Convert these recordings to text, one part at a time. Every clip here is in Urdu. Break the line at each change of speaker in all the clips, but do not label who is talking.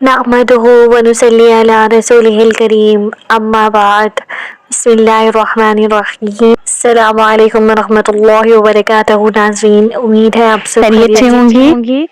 نحمده ونصلي على رسوله الكريم اما بعد بسم اللہ الرحمن الرحیم السلام علیکم ورحمۃ اللہ وبرکاتہ۔ ناظرین، امید ہے آپ سب
خیریت سے ہوں گے۔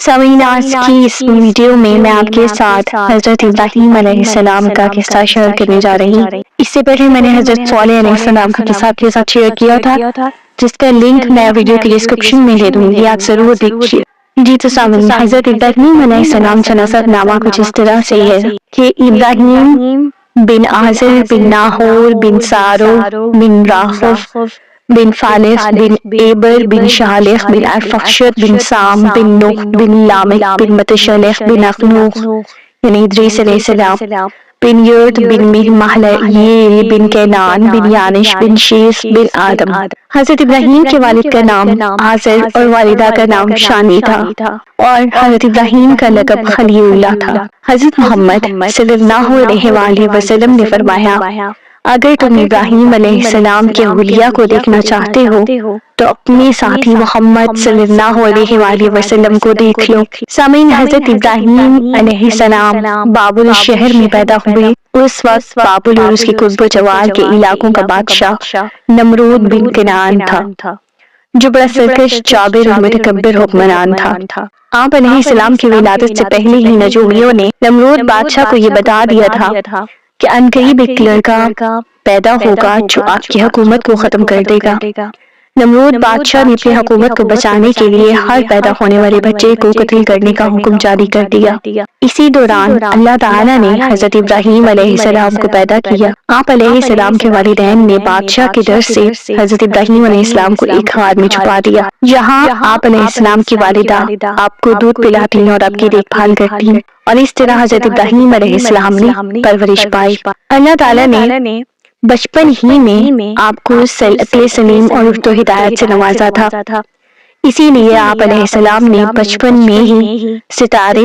سامعین، آج کی اس ویڈیو میں میں آپ کے ساتھ حضرت ابراہیم علیہ السلام کا قصہ شیئر کرنے جا رہی ہوں۔ اس سے پہلے میں نے حضرت صالح علیہ السلام کا قصہ آپ کے ساتھ شیئر کیا تھا، جس کا لنک میں ویڈیو کی ڈسکرپشن میں دے دوں گی، آپ ضرور دیکھیے۔ جی تو سامعین، حضرت ابراہیم علیہ السلام کا نسب نامہ کچھ اس طرح سے ہے کہ ابراہیم بن آزر بن ناہور بن سارو بن راخف بن فالح بن ایبر بن شالح بن ارفخشد بن سام بن نوح بن لامک بن متشلح بن اخنوخ یعنی ادریس علیہ السلام بن یرد بن مہلعیل بن کینان بن یانش بن شیث بن آدم۔ حضرت ابراہیم کے والد کا نام آزر اور والدہ کا نام شانی تھا، اور حضرت ابراہیم کا لقب خلیل اللہ تھا۔ حضرت محمد صلی اللہ علیہ وآلہ وسلم نے فرمایا، اگر تم ابراہیم علیہ السلام کے اولیاء کو دیکھنا چاہتے ہو تو اپنے ساتھی محمد صلی اللہ علیہ وآلہ وسلم کو دیکھ لو۔ سامعین، حضرت ابراہیم علیہ السلام بابل شہر میں پیدا ہوئے۔ اس وقت بابل اور اس کے قرب و جوار کے علاقوں کا بادشاہ نمرود بن کنعان تھا، جو بڑا سرکش، جابر اور متکبر حکمران تھا۔ آپ علیہ السلام کی ولادت سے پہلے ہی نجومیوں نے نمرود بادشاہ کو یہ بتا دیا تھا کہ عنقریب ایک لڑکا پیدا ہوگا جو آپ کی حکومت کو ختم کر دے گا۔ نمرود بادشاہ نے اپنی حکومت کو بچانے کے لیے ہر پیدا ہونے والے بچے کو قتل کرنے کا حکم جاری کر دیا۔ اسی دوران اللہ تعالیٰ نے حضرت ابراہیم علیہ السلام کو پیدا کیا۔ آپ علیہ السلام کے والدین نے بادشاہ کے ڈر سے حضرت ابراہیم علیہ السلام کو ایک غار میں چھپا دیا، جہاں آپ علیہ السلام کی والدہ آپ کو دودھ پلاتی اور آپ کی دیکھ بھال کرتی، اور اس طرح حضرت ابراہیم علیہ السلام نے پرورش پائی۔ اللہ تعالیٰ نے بچپن ہی میں آپ کو عقل سلیم اور رشد و ہدایت سے نوازا تھا، اسی لیے آپ علیہ السلام نے بچپن میں ہی ستارے،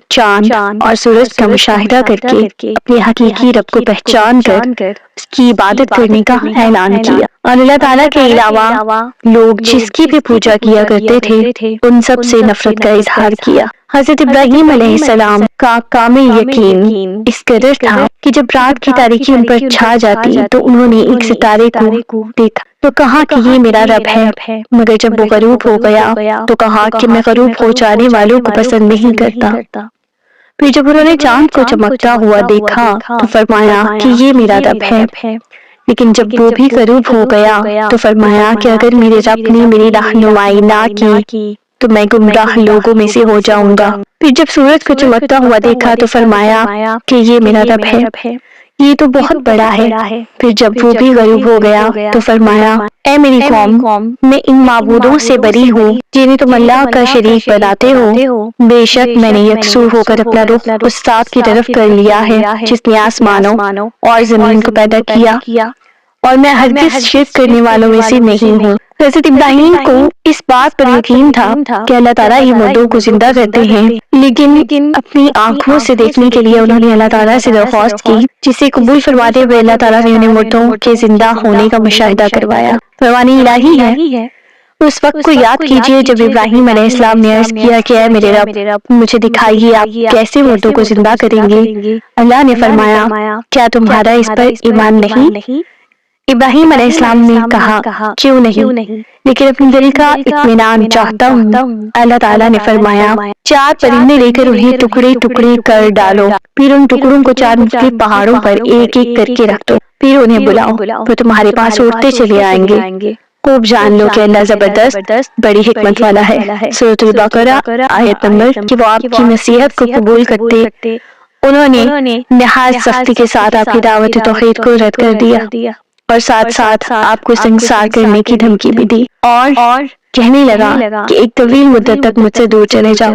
چاند اور سورج کا مشاہدہ کر کے اپنے حقیقی رب کو پہچان کر اس کی عبادت کرنے کا اعلان کیا، اور اللہ تعالیٰ کے علاوہ لوگ جس کی بھی پوجا کیا کرتے تھے ان سب سے نفرت کا اظہار کیا۔ حضرت ابراہیم علیہ السلام کا کامل یقین اس قدر تھا کہ جب رات کی تاریکی ان پر چھا جاتی تو انہوں نے ایک ستارے کو دیکھا تو کہا کہ یہ میرا رب ہے، مگر جب وہ غروب ہو گیا تو کہا کہ میں غروب ہو جانے والوں کو پسند نہیں کرتا۔ پھر جب انہوں نے چاند کو چمکتا ہوا دیکھا تو فرمایا کہ یہ میرا رب ہے، لیکن جب وہ بھی غروب ہو گیا تو فرمایا کہ اگر میرے رب نے میری رہنمائی نہ کی تو میں گمراہ لوگوں میں سے ہو جاؤں گا۔ پھر جب سورج کو چمکتا ہوا دیکھا تو فرمایا کہ یہ میرا رب ہے، یہ تو بہت بڑا ہے۔ پھر جب وہ بھی غروب ہو گیا تو فرمایا، اے میری قوم، میں ان معبودوں سے بری ہوں جنہیں تم اللہ کا شریک بناتے ہو۔ بے شک میں نے یکسو ہو کر اپنا رخ اس ذات کی طرف کر لیا ہے جس نے آسمانوں اور زمین کو پیدا کیا، اور میں ہرگز شرک کرنے والوں میں سے نہیں ہوں۔ حضرت ابراہیم کو اس بات پر یقین تھا کہ اللہ تعالیٰ ہی مردوں کو زندہ کرتے ہیں، لیکن اپنی آنکھوں سے دیکھنے کے لیے انہوں نے اللہ تعالیٰ سے درخواست کی، جسے قبول فرماتے ہوئے اللہ تعالیٰ نے انہیں مردوں کے زندہ ہونے کا مشاہدہ کروایا۔ فرمان الہی ہے۔ اس وقت کو یاد کیجئے جب ابراہیم علیہ السلام نے عرض کیا کہ اے میرے رب، مجھے دکھائیے آپ کیسے مردوں کو زندہ کریں گے۔ اللہ نے فرمایا، کیا تمہارا اس پر ایمان نہیں؟ ابراہیم علیہ السلام نے کہا، کیوں نہیں، لیکن اپنے دل کا اطمینان چاہتا ہوں۔ اللہ تعالیٰ نے فرمایا، 4 پرندے لے کر انہیں ٹکڑے ٹکڑے کر ڈالو، پھر ان ٹکڑوں کو 4 مختلف پہاڑوں پر ایک ایک کر کے رکھ دو، پھر انہیں بلاؤ تو تمہارے پاس اڑتے چلے آئیں گے۔ خوب جان لو کہ اللہ زبردست بڑی حکمت والا ہے۔ سورۃ البقرہ آیت نمبر کہ وہ آپ کی نصیحت کو قبول کرتے، انہوں نے نہایت سختی کے ساتھ آپ کی دعوت توحید کو رد کر دیا، اور ساتھ ساتھ آپ کو سنگسار کرنے کی دھمکی بھی دی، اور کہنے لگا کہ ایک طویل مدت تک مجھ سے دور چلے جاؤ۔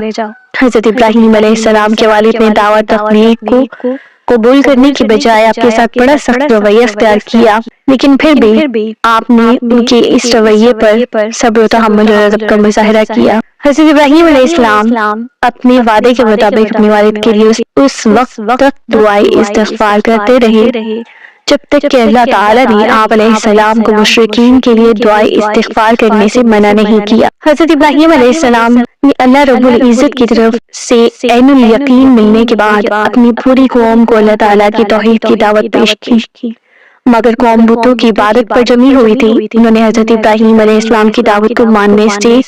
حضرت ابراہیم علیہ السلام کے والد نے دعوت تبلیغ کو قبول کرنے کی بجائے آپ کے ساتھ بڑا سخت رویہ اختیار کیا، لیکن پھر بھی آپ نے ان کے اس رویے پر صبر و تحمل اور ادب کا مظاہرہ کیا۔ حضرت ابراہیم علیہ السلام اپنے وعدے کے مطابق اپنے والد کے لیے اس وقت تک دعائے استغفار کرتے رہے جب تک کہ اللہ تعالیٰ نے آپ علیہ السلام کو مشرکین کے لیے دعائے استغفار کرنے سے منع نہیں کیا۔ حضرت ابراہیم علیہ السلام نے اللہ رب العزت کی طرف سے عین الیقین ملنے کے بعد اپنی پوری قوم کو اللہ تعالیٰ کی توحید کی دعوت پیش کی، مگر قوم بتوں کی عبادت پر جمی ہوئی تھی۔ انہوں نے حضرت ابراہیم علیہ السلام کی دعوت کو ماننے سے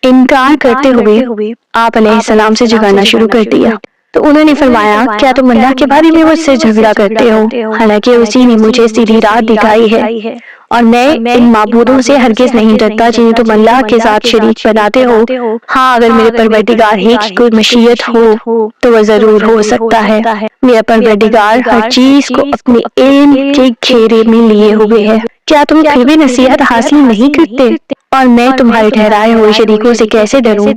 انکار کرتے ہوئے آپ علیہ السلام سے جھگڑنا شروع کر دیا۔ تو انہوں نے فرمایا، کیا تم اللہ کے بارے میں مجھ سے جھگڑا کرتے ہو، حالانکہ اسی نے مجھے سیدھی راہ دکھائی ہے، اور میں ان معبودوں سے ہرگز نہیں ڈرتا جنہیں تم اللہ کے ساتھ شریک بناتے ہو۔ ہاں، اگر میرے پروردگار ہی کی کوئی مشیت ہو تو وہ ضرور ہو سکتا ہے۔ میرا پروردگار ہر چیز کو اپنے علم کے گھیرے میں لیے ہوئے ہے۔ کیا تم پھر بھی نصیحت حاصل نہیں کرتے؟ اور میں تمہارے ٹھہرائے ہوئے شریکوں سے کیسے ڈروں،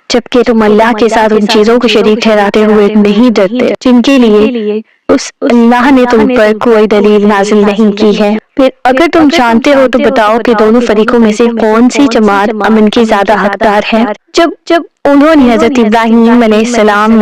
جبکہ تم اللہ کے ساتھ ان چیزوں کو شریک ٹھہراتے ہوئے نہیں ڈرتے جن کے لیے اس اللہ نے تم پر کوئی دلیل نازل نہیں کی ہے۔ پھر اگر تم جانتے ہو تو بتاؤ کہ دونوں فریقوں میں سے کون سی جماعت امن کی زیادہ حقدار ہے۔ جب انہوں نے حضرت ابراہیم علیہ السلام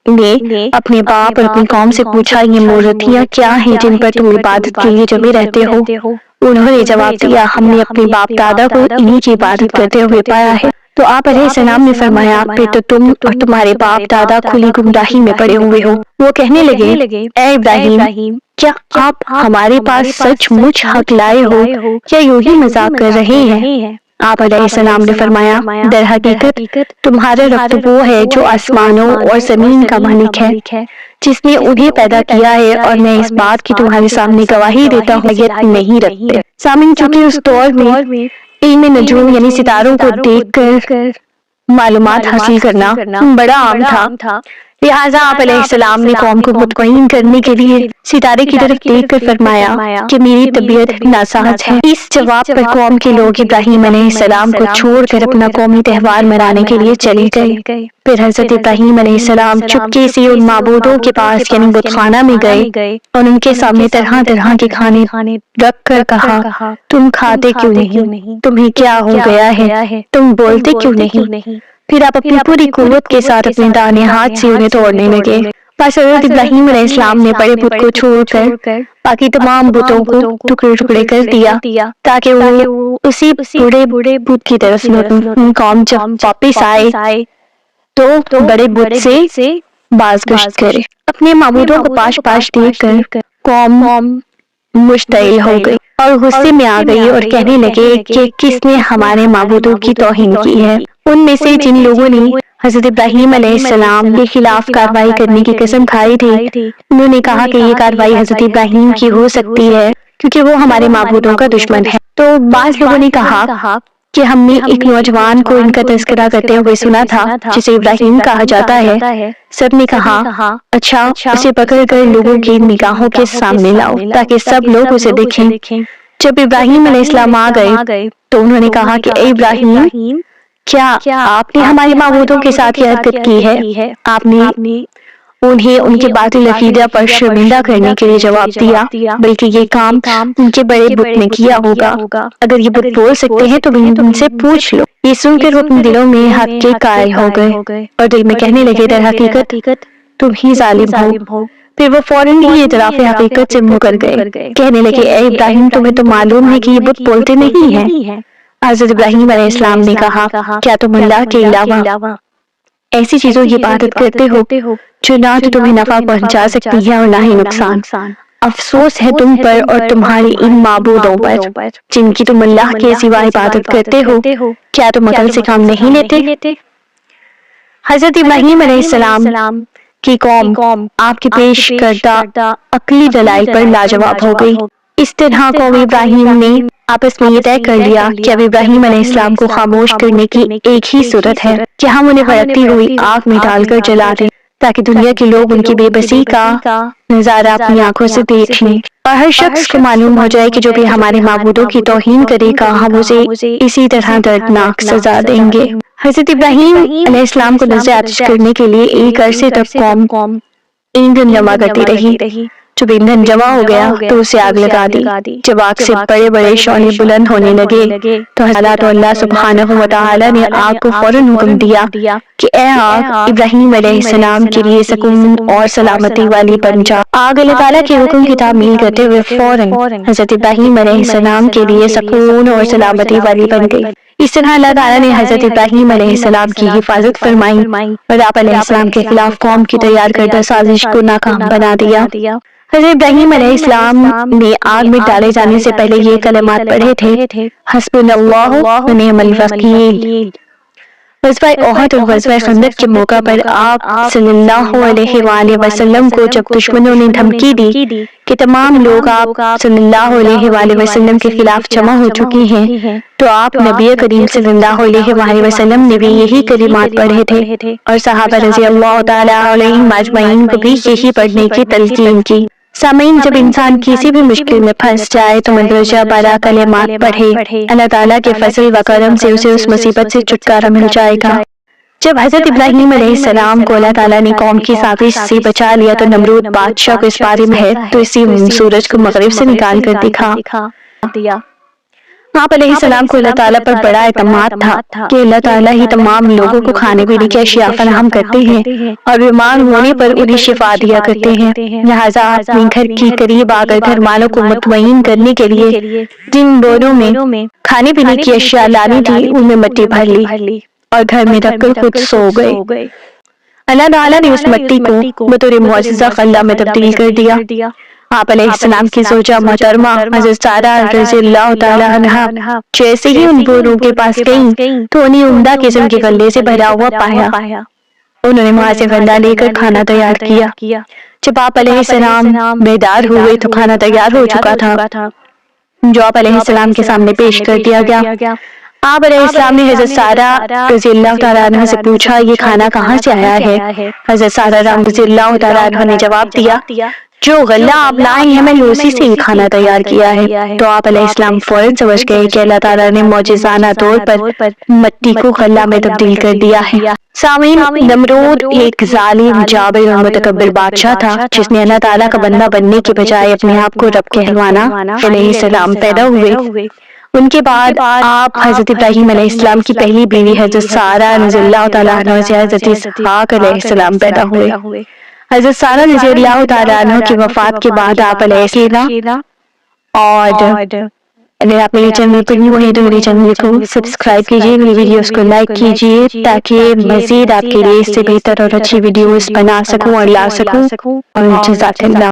نے اپنے باپ اور اپنی قوم سے پوچھا، یہ مورتیاں کیا ہیں جن پر تم عبادت کے لیے جمے رہتے ہو؟ انہوں نے جواب دیا، ہم نے اپنے باپ دادا کو انہی کی عبادت کرتے ہوئے پایا ہے۔ تو آپ علیہ السلام نے فرمایا، پھر تو تم اور تمہارے باپ دادا کھلی گمراہی میں پڑے ہوئے ہو۔ وہ کہنے لگے، اے ابراہیم، کیا آپ ہمارے پاس سچ مچ حق لائے ہو یا یوں ہی مذاق کر رہے ہیں؟ آپ علیہ السلام نے فرمایا، در حقیقت تمہارا رب تو وہ ہے جو آسمانوں اور زمین کا مالک ہے، جس نے انہیں پیدا کیا ہے، اور میں اس بات کی تمہارے سامنے گواہی دیتا ہوں کہ یہ نہیں رکھتے۔ سامعین، چونکہ اس دور میں علم نجوم یعنی ستاروں کو دیکھ کر معلومات حاصل کرنا بڑا عام تھا، لہٰذا آپ علیہ السلام نے قوم کو مطمئن کرنے کے لیے ستارے کی طرف دیکھ کر فرمایا کہ میری طبیعت ناساز ہے۔ اس جواب پر قوم کے لوگ ابراہیم علیہ السلام کو چھوڑ کر اپنا قومی تہوار منانے کے لیے چلے گئے۔ پھر حضرت ابراہیم علیہ السلام چپکے سے ان معبودوں کے پاس یعنی بت خانہ میں گئے اور ان کے سامنے طرح طرح کے کھانے رکھ کر کہا، تم کھاتے کیوں نہیں؟ تمہیں کیا ہو گیا ہے؟ تم بولتے کیوں نہیں؟ پھر آپ اپنی پوری قوت کے ساتھ اپنے دانے ہاتھ سے انہیں توڑنے لگے۔ پس حضرت ابراہیم علیہ السلام نے بڑے بت کو چھوڑ کر باقی تمام بتوں کو ٹکڑے ٹکڑے کر دیا تاکہ وہ اسی بڑے بت کی طرف قوم جب واپس آئے تو بڑے بت سے باز گشت کرے۔ اپنے معبودوں کو پاش پاش دیکھ کر قوم مشتعل ہو گئی اور غصے میں آ گئی اور کہنے لگے کہ کس نے ہمارے معبودوں کی توہین کی ہے۔ ان میں سے جن لوگوں نے حضرت ابراہیم علیہ السلام کے خلاف کارروائی کرنے کی قسم کھائی تھی، انہوں نے کہا کہ یہ کارروائی حضرت ابراہیم کی ہو سکتی ہے کیونکہ وہ ہمارے معبودوں کا دشمن ہے۔ تو بعض لوگوں نے کہا کہ ہم نے ایک نوجوان کو ان کا تذکرہ کرتے ہوئے سنا تھا جسے ابراہیم کہا جاتا ہے۔ سب نے کہا، اچھا اسے پکڑ کر لوگوں کی نگاہوں کے سامنے لاؤ تاکہ سب لوگ اسے دیکھیں۔ جب ابراہیم علیہ السلام آ گئے تو انہوں نے کہا کہ اے ابراہیم، کیا آپ نے ہمارے معبودوں کے ساتھ یہ حرکت کی ہے؟ آپ نے انہیں ان کے باطل عقیدہ پر شرمندہ کرنے کے لیے جواب دیا، بلکہ یہ کام ان کے بڑے بت نے کیا ہوگا۔ اگر یہ بت بول سکتے ہیں تو ان سے پوچھ لو۔ یہ سن کر وہ اپنے دلوں میں حق کے قائل ہو گئے اور دل میں کہنے لگے، در حقیقت تم ہی ظالم ہو۔ پھر وہ فوراً ہی اعتراف حقیقت سے مکر گئے، کہنے لگے، اے ابراہیم، تمہیں تو معلوم ہے کہ یہ بت بولتے نہیں ہیں۔ حضرت ابراہیم علیہ السلام نے کہا، کیا تم اللہ کے علاوہ ایسی چیزوں کی عبادت کرتے ہو جو نہ تو تمہیں نفع پہنچا سکتی ہے اور نہ ہی نقصان؟ افسوس ہے تم پر اور تمہارے ان معبودوں پر جن کی تم اللہ کے سوا عبادت کرتے ہو۔ کیا تم عقل سے کام نہیں لیتے؟ حضرت ابراہیم علیہ السلام کی قوم آپ کے پیش کردہ عقلی دلائل پر لاجواب ہو گئی۔ اس طرح قوم ابراہیم نے آپس میں یہ طے کر لیا کہ اب ابراہیم علیہ السلام کو خاموش کرنے کی ایک ہی صورت ہے کہ ہم انہیں بھڑکتی ہوئی آگ میں ڈال کر جلا دیں تاکہ دنیا کے لوگ ان کی بے بسی کا نظارہ اپنی آنکھوں سے دیکھ لیں، اور ہر شخص کو معلوم ہو جائے کہ جو بھی ہمارے معبودوں کی توہین کرے گا ہم اسے اسی طرح دردناک سزا دیں گے۔ حضرت ابراہیم علیہ السلام کو نظر آتش کرنے کے لیے ایک عرصے تک قوم ایندھن جمع کرتی رہی۔ جب ایندھن جمع ہو گیا تو اسے آگ لگا دی۔ جب آگ سے بڑے بڑے شعلے بلند ہونے لگے تو حضرت اللہ سبحانہ و تعالی نے آگ کو فوراً حکم دیا کہ اے آگ ابراہیم علیہ السلام کے لیے سکون اور سلامتی والی بن جا۔ آگ اللہ تعالیٰ کے حکم کی تعمیل کرتے ہوئے فوراً حضرت ابراہیم علیہ السلام کے لیے سکون اور سلامتی والی بن گئی۔ اس طرح اللہ تعالیٰ نے حضرت ابراہیم علیہ السلام کی حفاظت فرمائی اور آپ علیہ السلام کے خلاف قوم کی تیار کردہ سازش کو ناکام بنا دیا۔ حضرت ابراہیم علیہ السلام نے آگ میں ڈالے جانے سے پہلے یہ کلمات پڑھے تھے، حسبنا اللہ و نعم الوکیل۔ غزوہ احد اور غزوہ خندق کے موقع پر آپ صلی اللہ علیہ وآلہ وسلم کو جب دشمنوں نے دھمکی دی کہ تمام لوگ آپ صلی اللہ علیہ وآلہ وسلم کے خلاف جمع ہو چکی ہیں، تو آپ نبی کریم صلی اللہ علیہ وآلہ وسلم نے بھی یہی کلمات پڑھے تھے اور صحابہ رضی اللہ تعالی علیہم اجمعین کو بھی یہی پڑھنے کی تلقین کی۔ سامعین، جب انسان کسی بھی مشکل میں پھنس جائے تو مندرجہ بالا کلمات پڑھے، اللہ تعالیٰ کے فضل و کرم سے اسے اس مصیبت سے چھٹکارا مل جائے گا۔ جب حضرت ابراہیم علیہ السلام کو اللہ تعالیٰ نے قوم کی سازش سے بچا لیا تو نمرود بادشاہ کو اس بارے میں ہے تو اسی سورج کو مغرب سے نکال کر دکھا دیا۔ آپ علیہ السلام کو اللہ تعالیٰ پر بڑا اعتماد تھا کہ اللہ تعالیٰ ہی تمام لوگوں کو کھانے پینے کی اشیاء فراہم کرتے ہیں اور بیمار ہونے پر انہیں شفا دیا کرتے ہیں، لہٰذا اپنے گھر کی قریب آ کر گھر والوں کو مطمئن کرنے کے لیے جن بوروں میں کھانے پینے کی اشیاء لانی تھی ان میں مٹی بھر لی اور گھر میں رکھ کر خود سو گئے۔ اللہ تعالیٰ نے اس مٹی کو بطور معجزہ خلا میں تبدیل کر دیا۔ آپ علیہ السلام کی زوجہ محترمہ حضرت سارہ رضی اللہ تعالی عنہا جیسے ہی ان بوروں کے پاس گئیں تو انہیں عمدہ قسم کے غلے سے بھرا ہوا پایا۔ انہوں نے وہاں سے غلہ لے کر کھانا تیار کیا۔ جب آپ علیہ السلام بیدار ہوئے تو کھانا تیار ہو چکا تھا جو آپ علیہ السلام کے سامنے پیش کر دیا گیا۔ آپ علیہ السلام نے حضرت سارہ رضی اللہ تعالیٰ عنہ سے پوچھا یہ کھانا کہاں سے آیا ہے؟ حضرت سارہ رضی اللہ تعالیٰ عنہ نے جواب دیا جو غلہ آپ لائے ہیں میں نے اسی سے یہ کھانا تیار کیا ہے۔ تو آپ علیہ السلام فوراً سمجھ گئے کہ اللہ تعالیٰ نے معجزانہ طور پر مٹی کو غلہ میں تبدیل کر دیا ہے۔ سامعین، نمرود ایک ظالم، جابر اور متکبر بادشاہ تھا جس نے اللہ تعالیٰ کا بندہ بننے کے بجائے اپنے آپ کو رب کہلوانا علیہ السلام پیدا ہوئے۔ ان کے بعد آپ حضرت ابراہیم علیہ السلام کی پہلی بیوی حضرت سارہ رضی اللہ تعالیٰ عنہ سے حضرت اسحاق علیہ السلام پیدا ہوئے۔ حضرت سارہ رضی اللہ تعالیٰ عنہ کی وفات کے بعد آپ علیہ السلام اور اگر آپ میرے چینل پر نہیں ہوئے تو میرے چینل کو سبسکرائب کیجیے، میری ویڈیوز کو لائک کیجیے تاکہ مزید آپ کے لیے اس سے بہتر اور اچھی ویڈیوز بنا سکوں اور لا سکوں۔ اور جزاک اللہ۔